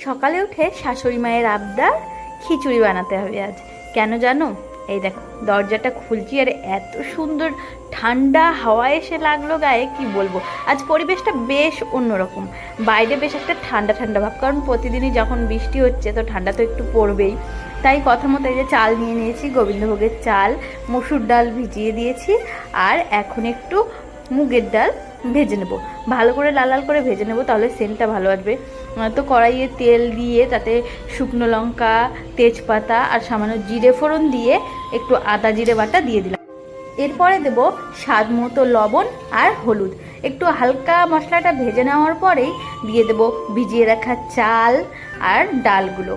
সকালে উঠে শাশুড়ি মায়ের আবদার খিচুড়ি বানাতে হবে আজ। কেন জানো? এই দেখো দরজাটা খুলছি আর এত সুন্দর ঠান্ডা হাওয়া এসে লাগলো গায়ে, কি বলবো। আজ পরিবেশটা বেশ অন্যরকম, বাইরে বেশ একটা ঠান্ডা ঠান্ডা ভাব, কারণ প্রতিদিনই যখন বৃষ্টি হচ্ছে তো ঠান্ডা তো একটু পড়বেই। তাই কথা মতো এই যে চাল নিয়ে নিয়েছি, গোবিন্দভোগের চাল, মসুর ডাল ভিজিয়ে দিয়েছি, আর এখন একটু মুগের ডাল ভেজে নেব, ভালো করে লাল লাল করে ভেজে নেব, তাহলে সেন্টটা ভালো আসবে। তো কড়াইয়ে তেল দিয়ে তাতে শুকনো লঙ্কা, তেজপাতা আর সামান্য জিরে ফোড়ন দিয়ে একটু আদা জিরে বাটা দিয়ে দিলাম। এরপরে দেব স্বাদ মতো লবণ আর হলুদ। একটু হালকা মশলাটা ভেজে নেওয়ার পরেই দিয়ে দেব ভিজিয়ে রাখা চাল আর ডালগুলো।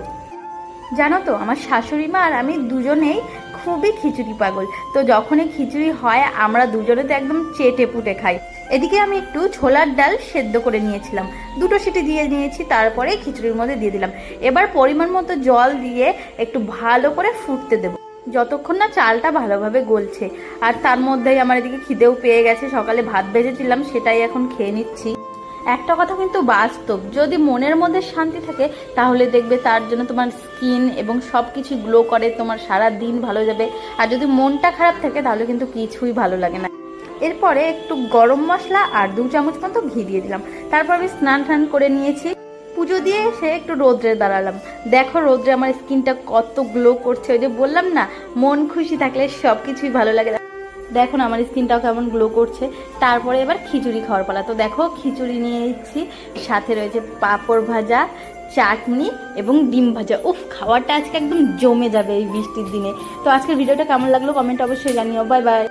জানো তো আমার শাশুড়ি মা আর আমি দুজনেই খুবই খিচুড়ি পাগল। তো যখনই খিচুড়ি হয় আমরা দুজনে তো একদম চেটে পুটে খাই। এদিকে আমি একটু ছোলার ডাল সেদ্ধ করে নিয়েছিলাম, 2টো সিটি দিয়ে নিয়েছি, তারপরে খিচুড়ির মধ্যে দিয়ে দিলাম। এবার পরিমাণ মতো জল দিয়ে একটু ভালো করে ফুটতে দেবো, যতক্ষণ না চালটা ভালোভাবে গলছে। আর তার মধ্যেই আমার এদিকে খিদেও পেয়ে গেছে, সকালে ভাত ভেজেছিলাম সেটাই এখন খেয়ে নিচ্ছি। একটা কথা কিন্তু বাস্তব, যদি মনের মধ্যে শান্তি থাকে তাহলে দেখবে তার জন্য তোমার স্কিন এবং সব কিছু গ্লো করে, তোমার সারা দিন ভালো যাবে। আর যদি মনটা খারাপ থাকে তাহলে কিন্তু কিছুই ভালো লাগে না। এরপরে একটু গরম মশলা আর 2 চামচ মতো ঘি দিয়ে দিলাম। তারপর আমি স্নান টান করে নিয়েছি, পুজো দিয়ে এসে একটু রোদ্রে দাঁড়ালাম। দেখো রোদ্রে আমার স্কিনটা কত গ্লো করছে। ওই যে বললাম না, মন খুশি থাকলে সব কিছুই ভালো লাগে। দেখো না আমার স্কিনটাও কেমন গ্লো করছে। তারপরে এবার খিচুড়ি খাওয়ার পালা। তো দেখো খিচুড়ি নিয়ে এসেছি, সাথে রয়েছে পাঁপড় ভাজা, চাটনি এবং ডিম ভাজা। উফ, খাওয়াটা আজকে একদম জমে যাবে এই বৃষ্টির দিনে। তো আজকের ভিডিওটা কেমন লাগলো কমেন্ট অবশ্যই জানিও। Bye bye.